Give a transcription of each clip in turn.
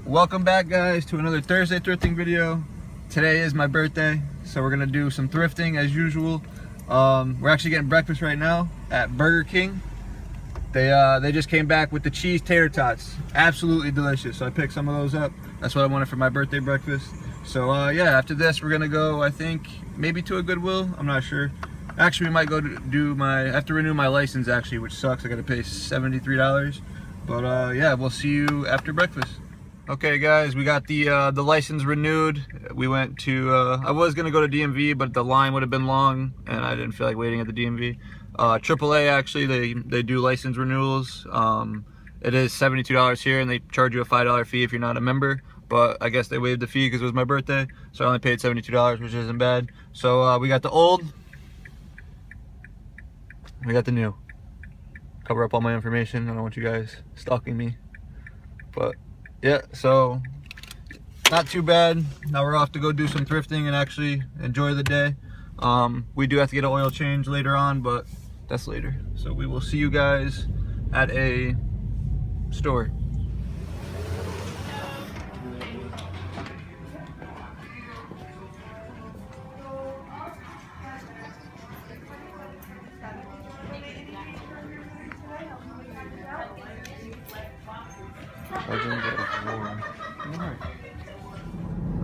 Welcome back, guys, to another Thursday thrifting video. Today is my birthday, so we're gonna do some thrifting as usual. We're actually getting breakfast right now at Burger King. They just came back with the cheese tater tots. Absolutely delicious. So I picked some of those up. That's what I wanted for my birthday breakfast. So yeah, after this we're gonna go, I think, maybe to a Goodwill. I'm not sure. Actually, we might go to do I have to renew my license actually, which sucks. I gotta pay $73. But yeah, we'll see you after breakfast. Okay, guys, we got the license renewed. We went to I was gonna go to DMV, but the line would have been long, and I didn't feel like waiting at the DMV. AAA actually, they do license renewals. It is $72 here, and they charge you a $5 fee if you're not a member. But I guess they waived the fee because it was my birthday, so I only paid $72, which isn't bad. So we got the old, we got the new. Cover up all my information. I don't want you guys stalking me, but yeah, so not too bad. Now we're off to go do some thrifting and actually enjoy the day. We do have to get an oil change later on, but that's later. So we will see you guys at a store.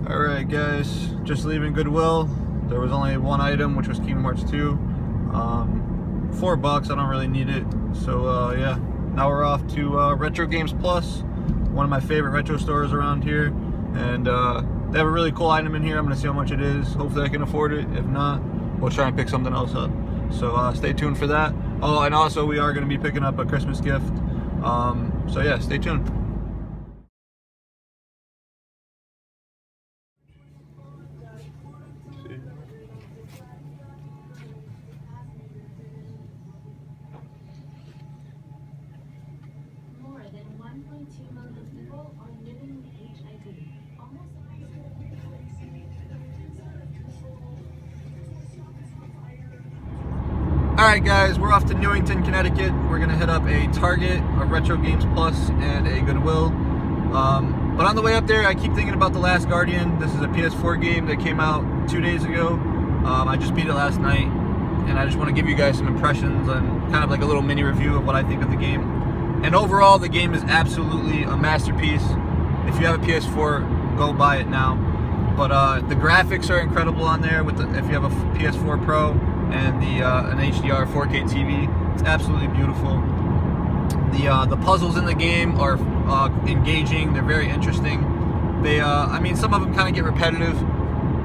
Alright, guys, just leaving Goodwill. There was only one item, which was Kingdom Hearts 2. $4, I don't really need it. So yeah, now we're off to Retro Games Plus, one of my favorite retro stores around here. And they have a really cool item in here. I'm gonna see how much it is. Hopefully I can afford it. If not, we'll try and pick something else up. So stay tuned for that. Oh, and also we are gonna be picking up a Christmas gift. So yeah, stay tuned. Alright, guys, we're off to Newington, Connecticut. We're gonna hit up a Target, a Retro Games Plus, and a Goodwill. But on the way up there, I keep thinking about The Last Guardian. This is a PS4 game that came out 2 days ago. I just beat it last night, and I just want to give you guys some impressions and kind of like a little mini review of what I think of the game. And overall, the game is absolutely a masterpiece. If you have a PS4, go buy it now. But the graphics are incredible on there. If you have a PS4 Pro and an HDR 4K TV, it's absolutely beautiful. The puzzles in the game are engaging. They're very interesting. I mean, some of them kind of get repetitive,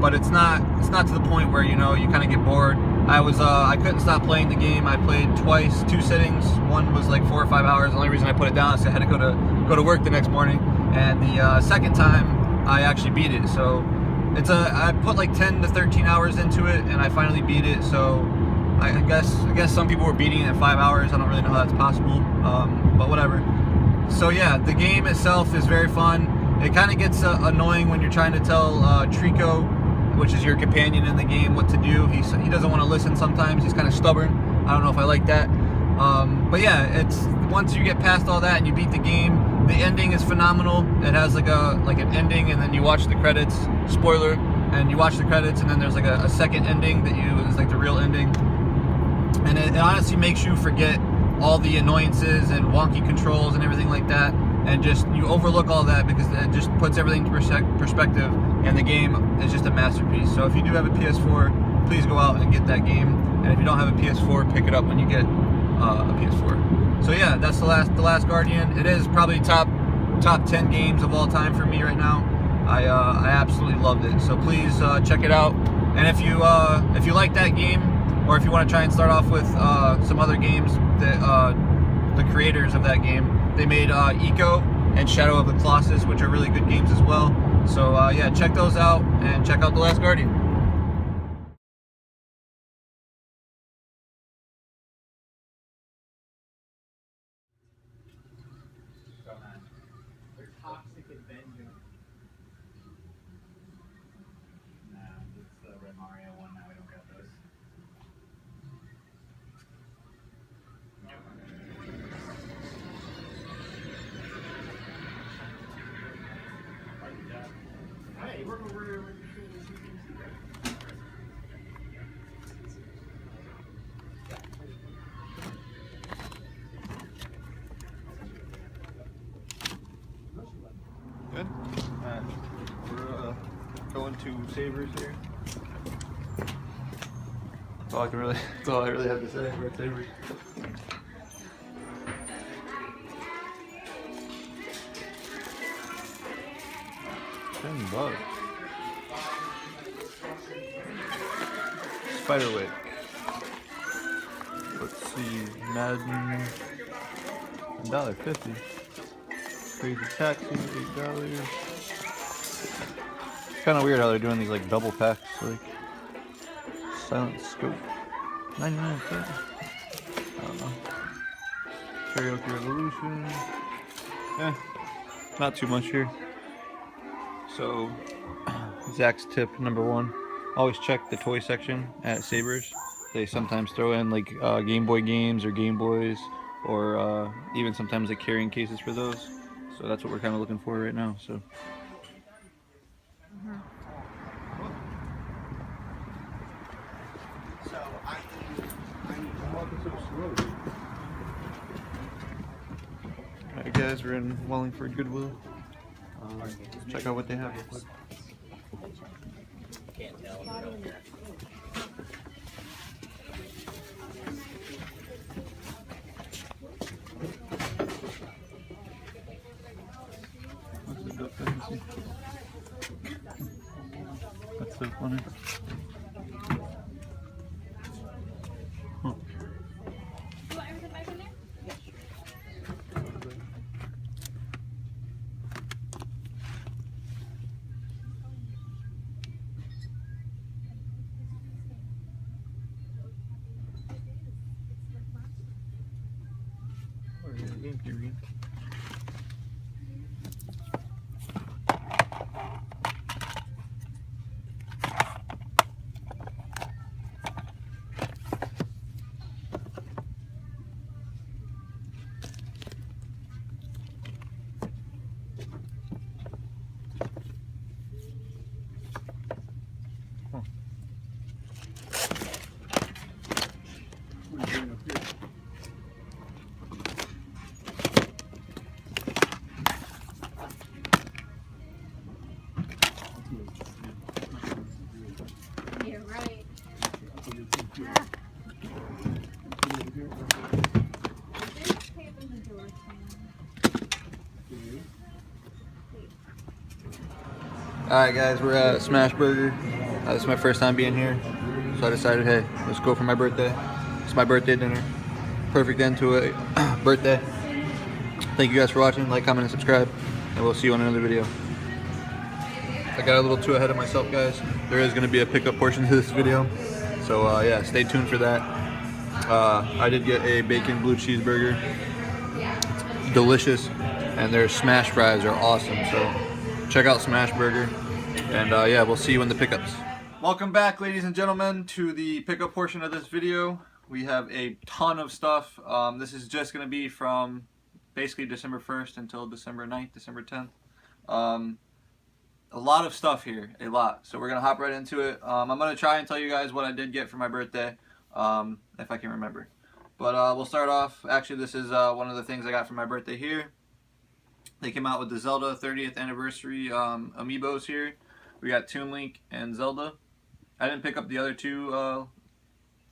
but it's not to the point where you kind of get bored. I couldn't stop playing the game. I played twice, 2 sittings. One was like 4 or 5 hours. The only reason I put it down is I had to go to work the next morning. And the second time, I actually beat it. So I put like 10 to 13 hours into it, and I finally beat it. So I guess some people were beating it in 5 hours. I don't really know how that's possible, but whatever. So yeah, the game itself is very fun. It kind of gets annoying when you're trying to tell Trico, which is your companion in the game, what to do. He doesn't want to listen sometimes. He's kind of stubborn. I don't know if I like that. But yeah, once you get past all that and you beat the game, the ending is phenomenal. It has like an ending, and then you watch the credits. Spoiler. And you watch the credits, and then there's like a second ending is like the real ending. And it honestly makes you forget all the annoyances and wonky controls and everything like that, and just you overlook all that because it just puts everything into perspective, and the game is just a masterpiece. So if you do have a PS4, please go out and get that game, and if you don't have a PS4, pick it up when you get a PS4. So yeah, that's the last Guardian. It is probably top 10 games of all time for me right now. I absolutely loved it. So please check it out. And if you like that game, or if you want to try and start off with some other games, the creators of that game, they made Eco and Shadow of the Colossus, which are really good games as well. So yeah, check those out, and check out The Last Guardian. Toxic Avenger. Nah, it's the Red Mario one. Now we don't got those. Good. Alright, we're going to Savers here. That's all I really have to say. We're at Savers. $10. Spiderwick. Let's see, Madden. $1.50. Crazy Taxi, $8. It's kind of weird how they're doing these like double packs, like Silent Scope, 99 cents. I don't know. Karaoke Revolution. Not too much here. So, Zach's tip number 1: always check the toy section at Savers. They sometimes throw in like Game Boy games or Game Boys, or even sometimes like carrying cases for those. So that's what we're kind of looking for right now. So. Alright guys, we're in Wallingford Goodwill. Let's check out what they have real quick. Can't tell. That's so funny. Huh. You want everything back in there? Yeah, right. Alright guys, we're at Smash Burger. This is my first time being here, so I decided, hey, let's go for my birthday. It's my birthday dinner. Perfect end to a birthday. Thank you guys for watching. Like, comment, and subscribe, and we'll see you on another video. I got a little too ahead of myself, guys. There is going to be a pickup portion to this video, so yeah, stay tuned for that. I did get a bacon blue cheeseburger. It's delicious, and their smash fries are awesome, so check out Smash Burger, and yeah, we'll see you in the pickups. Welcome back, ladies and gentlemen, to the pickup portion of this video. We have a ton of stuff. This is just going to be from basically December 1st until December 9th, December 10th. A lot of stuff here, a lot. So we're going to hop right into it. I'm going to try and tell you guys what I did get for my birthday, if I can remember. But we'll start off. Actually, this is one of the things I got for my birthday here. They came out with the Zelda 30th anniversary amiibos here. We got Toon Link and Zelda. I didn't pick up the other two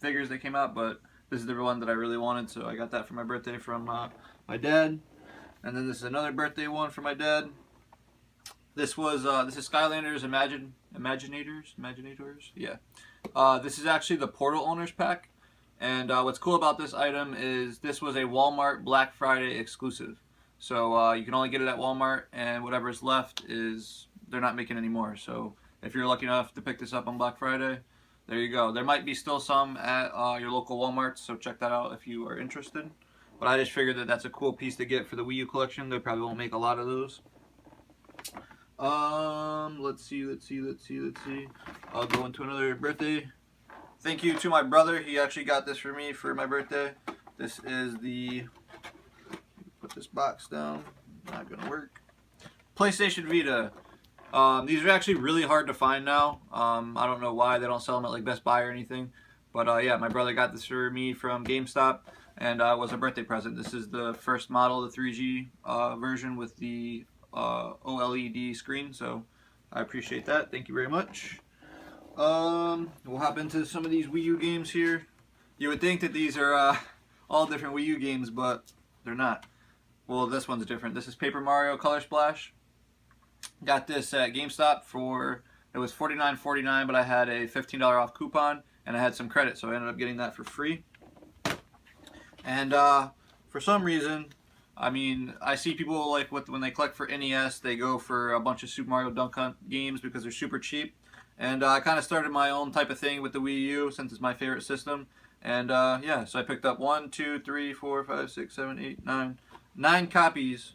figures that came out, but this is the one that I really wanted, so I got that for my birthday from my dad. And then this is another birthday one for my dad. This was this is Skylanders Imaginators. Yeah. This is actually the Portal Owners pack. And what's cool about this item is this was a Walmart Black Friday exclusive. So you can only get it at Walmart, and whatever's left is they're not making any more. So if you're lucky enough to pick this up on Black Friday, there you go. There might be still some at your local Walmart, so check that out if you are interested. But I just figured that that's a cool piece to get for the Wii U collection. They probably won't make a lot of those. Let's see. I'll go into another birthday. Thank you to my brother. He actually got this for me for my birthday. This is the, put this box down, not gonna work, PlayStation Vita. These are actually really hard to find now. I don't know why they don't sell them at like Best Buy or anything. But yeah, my brother got this for me from GameStop, and it was a birthday present. This is the first model, the 3G version with the OLED screen, so I appreciate that. Thank you very much. We'll hop into some of these Wii U games here. You would think that these are all different Wii U games, but they're not. Well, this one's different. This is Paper Mario Color Splash. Got this at GameStop for, it was $49.49, but I had a $15 off coupon, and I had some credit, so I ended up getting that for free. And for some reason, I mean, I see people like when they collect for NES, they go for a bunch of Super Mario Dunk Hunt games because they're super cheap. And I kind of started my own type of thing with the Wii U since it's my favorite system. And yeah, so I picked up 1, 2, 3, 4, 5, 6, 7, 8, 9 copies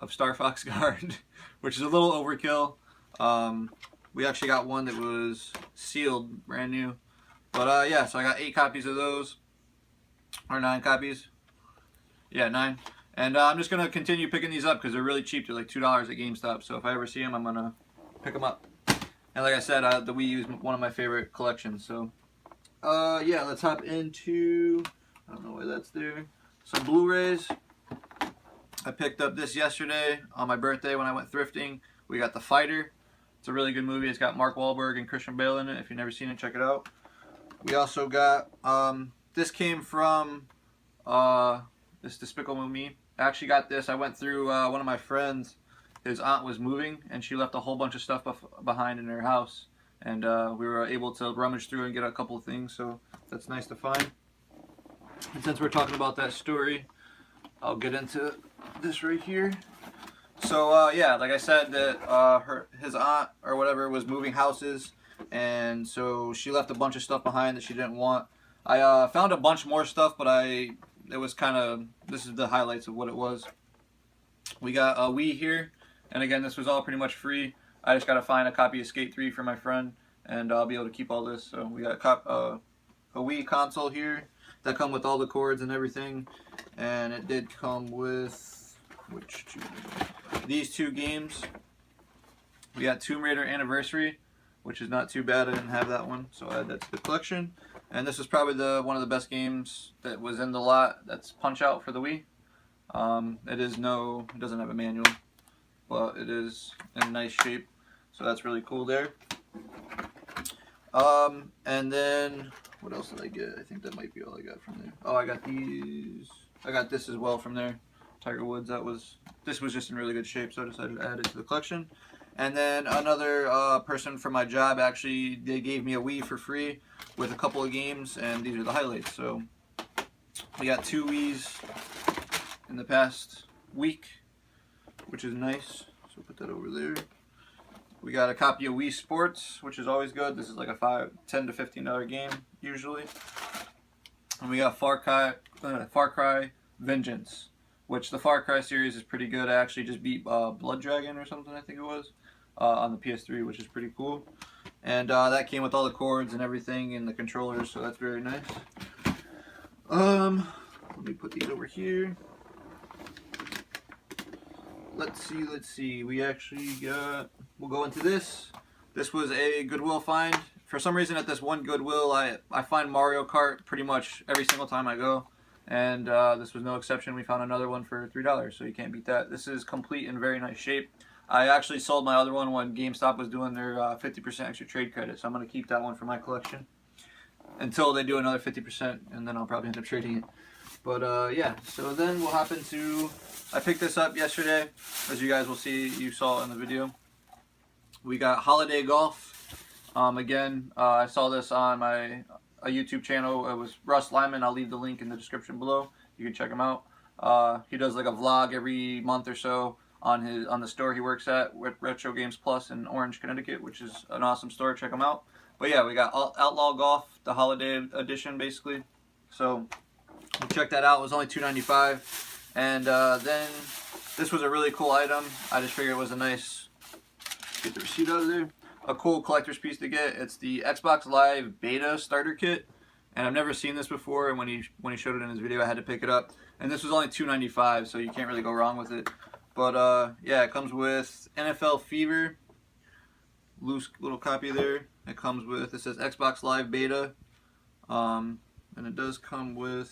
of Star Fox Guard, which is a little overkill. We actually got one that was sealed, brand new. But yeah, so I got 8 copies of those, or 9 copies. Yeah, 9. And I'm just gonna continue picking these up because they're really cheap. They're like $2 at GameStop. So if I ever see them, I'm gonna pick them up. And like I said, the Wii U is one of my favorite collections. So yeah, let's hop into, I don't know why that's there, some Blu-rays. I picked up this yesterday on my birthday when I went thrifting. We got The Fighter. It's a really good movie. It's got Mark Wahlberg and Christian Bale in it. If you've never seen it, check it out. We also got, this came from this Despicable Me. I actually got this. I went through one of my friends. His aunt was moving, and she left a whole bunch of stuff behind in her house. And we were able to rummage through and get a couple of things, so that's nice to find. And since we're talking about that story, I'll get into this right here. So yeah, like I said, that his aunt or whatever was moving houses, and so she left a bunch of stuff behind that she didn't want. I found a bunch more stuff, but it was kind of, this is the highlights of what it was. We got a Wii here, and again, this was all pretty much free. I just got to find a copy of Skate 3 for my friend, and I'll be able to keep all this. So we got a Wii console here that come with all the cords and everything, and it did come with these 2 games. We got Tomb Raider Anniversary, which is not too bad. I didn't have that one, so I add that to the collection. And this is probably one of the best games that was in the lot. That's Punch Out for the Wii. It doesn't have a manual, but it is in nice shape, so that's really cool there. And then what else did I get? I think that might be all I got from there. Oh, I got these. I got this as well from there. Tiger Woods. This was just in really good shape, so I decided to add it to the collection. And then another person from my job, actually, they gave me a Wii for free with a couple of games, and these are the highlights. So we got 2 Wiis in the past week, which is nice. So put that over there. We got a copy of Wii Sports, which is always good. This is like a $10 to $15 game usually. And we got Far Cry Vengeance, which the Far Cry series is pretty good. I actually just beat Blood Dragon or something, I think it was, on the PS3, which is pretty cool. And that came with all the cords and everything and the controllers, so that's very nice. Let me put these over here. Let's see. We actually got, we'll go into this. This was a Goodwill find. For some reason at this one Goodwill, I find Mario Kart pretty much every single time I go. And this was no exception. We found another one for $3, so you can't beat that. This is complete in very nice shape. I actually sold my other one when GameStop was doing their 50% extra trade credit, so I'm going to keep that one for my collection until they do another 50%, and then I'll probably end up trading it. But yeah, so then we'll hop into, I picked this up yesterday, as you guys will see, you saw in the video. We got Holiday Golf. Again, I saw this on a YouTube channel. It was Russ Lyman. I'll leave the link in the description below. You can check him out. He does like a vlog every month or so on the store he works at with Retro Games Plus in Orange, Connecticut, which is an awesome store. Check him out. But yeah, we got Outlaw Golf, the holiday edition, basically. So we'll check that out. It was only $2.95, and then this was a really cool item. I just figured it was a nice, get the receipt out of there, a cool collector's piece to get. It's the Xbox Live Beta Starter Kit, and I've never seen this before, and when he showed it in his video, I had to pick it up. And this was only $2.95, so you can't really go wrong with it. But yeah, it comes with NFL Fever, loose little copy there. It comes with, it says Xbox Live Beta, and it does come with,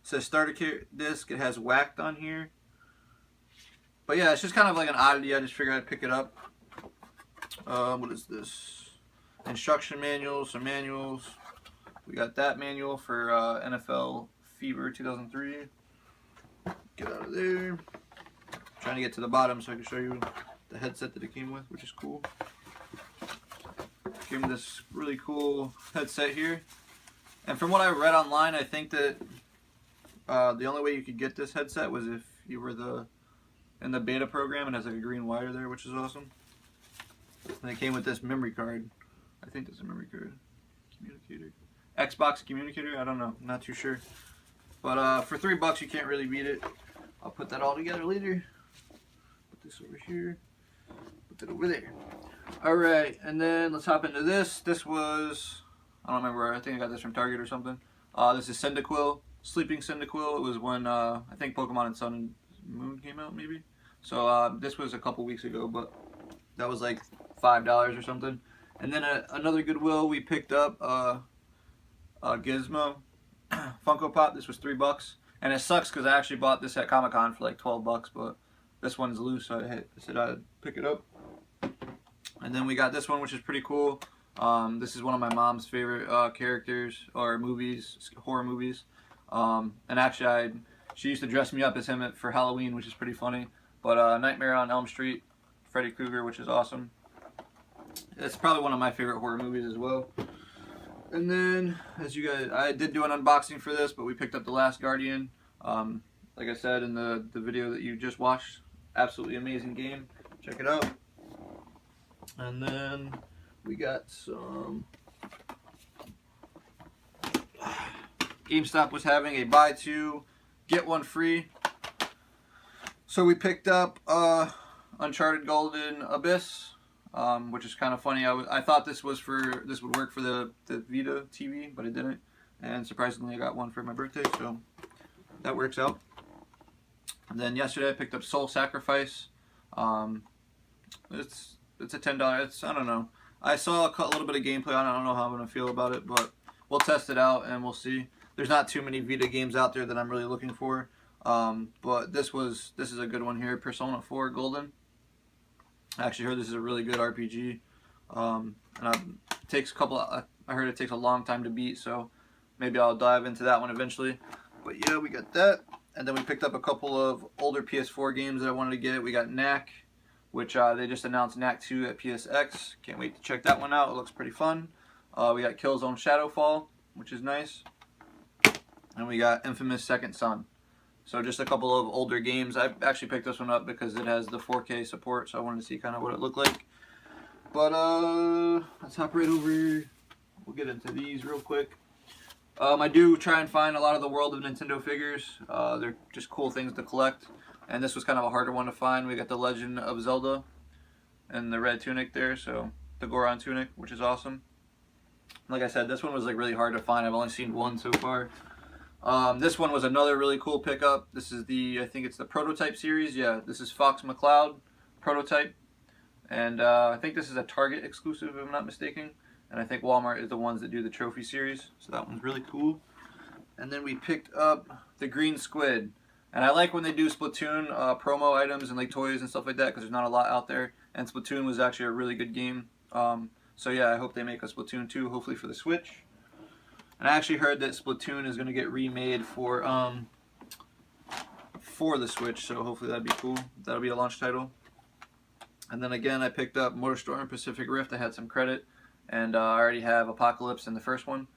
it says starter kit disc. It has Whacked on here. But yeah, it's just kind of like an oddity. I just figured I'd pick it up. What is this? Instruction manuals, some manuals. We got that manual for NFL Fever 2003. Get out of there. Trying to get to the bottom so I can show you the headset that it came with, which is cool. Came with this really cool headset here. And from what I read online, I think that the only way you could get this headset was if you were in the beta program, and has like a green wire there, which is awesome. And it came with this memory card. I think this is a memory card. Communicator. Xbox communicator? I don't know. I'm not too sure. But for $3 you can't really beat it. I'll put that all together later. Put this over here. Put that over there. Alright, and then let's hop into this. This was, I don't remember, I think I got this from Target or something. This is Cyndaquil, Sleeping Cyndaquil. It was when, I think Pokemon and Sun and Moon came out, maybe. So this was a couple weeks ago, but that was like $5 or something. And then another Goodwill, we picked up Gizmo Funko Pop. This was $3, and it sucks because I actually bought this at Comic-Con for like $12, but this one's loose, so I said I'd pick it up. And then we got this one, which is pretty cool. This is one of my mom's favorite characters or movies, horror movies. And actually, she used to dress me up as him for Halloween, which is pretty funny. But Nightmare on Elm Street, Freddy Krueger, which is awesome. It's probably one of my favorite horror movies as well. And then, as you guys, I did do an unboxing for this, but we picked up The Last Guardian. Like I said in the video that you just watched, absolutely amazing game. Check it out. And then we got some. GameStop was having a buy two, get one free. So we picked up Uncharted Golden Abyss, which is kind of funny. I thought this would work for the Vita TV, but it didn't. And surprisingly, I got one for my birthday, so that works out. And then yesterday I picked up Soul Sacrifice. It's a $10. I don't know. I saw a little bit of gameplay on it. I don't know how I'm gonna feel about it, but we'll test it out and we'll see. There's not too many Vita games out there that I'm really looking for. But this is a good one here. Persona 4 Golden. I actually heard this is a really good RPG. And I heard it takes a long time to beat, so maybe I'll dive into that one eventually. But yeah, we got that. And then we picked up a couple of older PS4 games that I wanted to get. We got Knack, which they just announced Knack 2 at PSX. Can't wait to check that one out. It looks pretty fun. We got Killzone Shadowfall, which is nice. And we got Infamous Second Son. So just a couple of older games. I actually picked this one up because it has the 4K support, so I wanted to see kind of what it looked like. But let's hop right over. We'll get into these real quick. I do try and find a lot of the World of Nintendo figures. They're just cool things to collect. And this was kind of a harder one to find. We got the Legend of Zelda and the red tunic there, so the Goron tunic, which is awesome. Like I said, this one was like really hard to find. I've only seen one so far. This one was another really cool pickup. This is I think it's the Prototype series. Yeah, this is Fox McCloud Prototype. And I think this is a Target exclusive, if I'm not mistaken. And I think Walmart is the ones that do the trophy series. So that one's really cool. And then we picked up the Green Squid. And I like when they do Splatoon promo items and like toys and stuff like that, because there's not a lot out there. And Splatoon was actually a really good game. So yeah, I hope they make a Splatoon 2, hopefully for the Switch. And I actually heard that Splatoon is going to get remade for the Switch, so hopefully that'd be cool. That'll be a launch title. And then again, I picked up MotorStorm Pacific Rift. I had some credit, and I already have Apocalypse in the first one.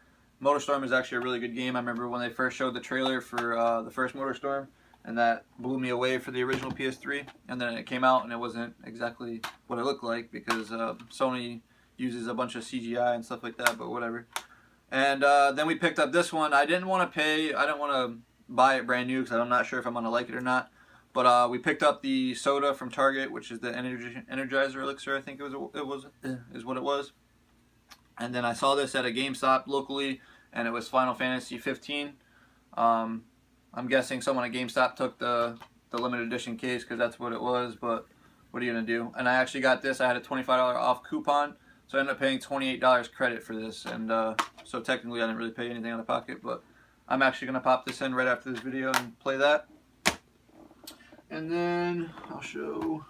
MotorStorm is actually a really good game. I remember when they first showed the trailer for the first MotorStorm, and that blew me away for the original PS3. And then it came out, and it wasn't exactly what it looked like because Sony uses a bunch of CGI and stuff like that, but whatever. And then we picked up this one. I didn't want to buy it brand new because I'm not sure if I'm going to like it or not. But we picked up the soda from Target, which is the Energizer Elixir, I think is what it was. And then I saw this at a GameStop locally, and it was Final Fantasy 15. I'm guessing someone at GameStop took the limited edition case because that's what it was. But what are you gonna do? And I actually got this. I had a $25 off coupon, so I ended up paying $28 credit for this. And so technically I didn't really pay anything out of pocket, but I'm actually gonna pop this in right after this video and play that. And then I'll show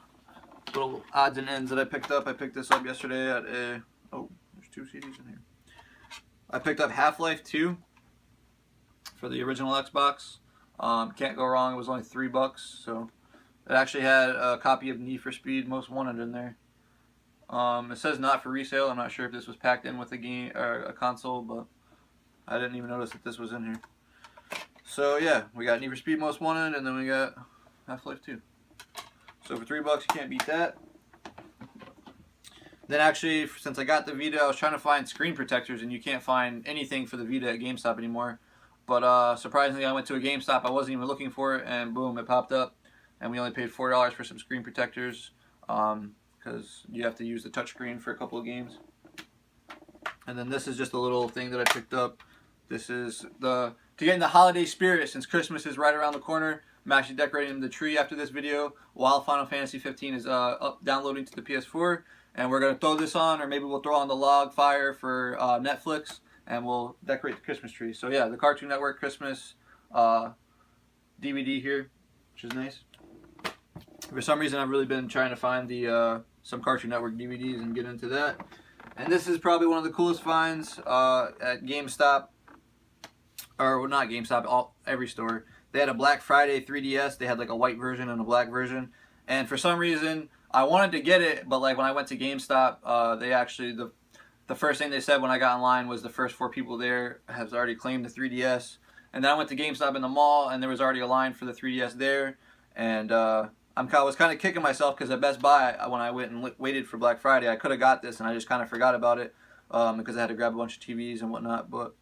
little odds and ends that I picked up. I picked this up yesterday at a, oh, there's 2 CDs in here. I picked up Half-Life 2 for the original Xbox. Can't go wrong. It was only $3, so it actually had a copy of Need for Speed Most Wanted in there. It says not for resale. I'm not sure if this was packed in with a game or a console, but I didn't even notice that this was in here. So yeah, we got Need for Speed Most Wanted, and then we got Half-Life 2. So for $3, you can't beat that. Then actually, since I got the Vita, I was trying to find screen protectors, and you can't find anything for the Vita at GameStop anymore. But surprisingly, I went to a GameStop. I wasn't even looking for it, and boom, it popped up. And we only paid $4 for some screen protectors, because you have to use the touchscreen for a couple of games. And then this is just a little thing that I picked up. This is to get in the holiday spirit, since Christmas is right around the corner. I'm actually decorating the tree after this video while Final Fantasy 15 is downloading to the PS4. And we're going to throw this on, or maybe we'll throw on the log fire for Netflix, and we'll decorate the Christmas tree. So yeah, the Cartoon Network Christmas DVD here, which is nice. For some reason, I've really been trying to find the some Cartoon Network DVDs and get into that. And this is probably one of the coolest finds at GameStop, or well, not GameStop, every store. They had a Black Friday 3DS. They had like a white version and a black version. And for some reason, I wanted to get it, but like when I went to GameStop, they actually, the first thing they said when I got online was the first 4 people there has already claimed the 3DS. And then I went to GameStop in the mall, and there was already a line for the 3DS there. And I was kind of kicking myself because at Best Buy, when I went and waited for Black Friday, I could have got this, and I just kind of forgot about it because I had to grab a bunch of TVs and whatnot. But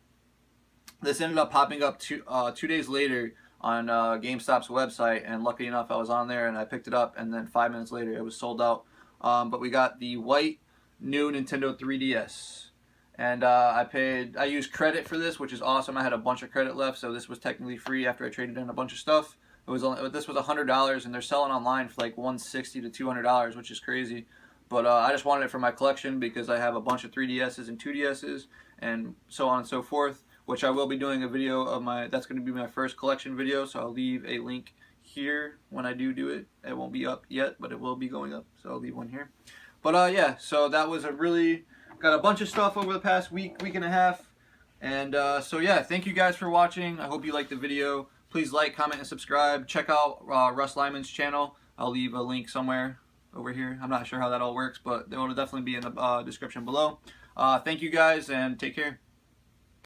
this ended up popping up 2 days later on GameStop's website, and lucky enough I was on there and I picked it up, and then 5 minutes later it was sold out. But we got the white new Nintendo 3DS, and I used credit for this, which is awesome. I had a bunch of credit left, so this was technically free after I traded in a bunch of stuff. This was $100, and they're selling online for like $160 to $200, which is crazy. But I just wanted it for my collection because I have a bunch of 3DSs and 2DSs and so on and so forth, which I will be doing a video of that's going to be my first collection video, so I'll leave a link here when I do it. It won't be up yet, but it will be going up, so I'll leave one here. But yeah, so that was got a bunch of stuff over the past week and a half. And so yeah, thank you guys for watching. I hope you liked the video. Please like, comment, and subscribe. Check out Russ Lyman's channel. I'll leave a link somewhere over here. I'm not sure how that all works, but it will definitely be in the description below. Thank you guys, and take care.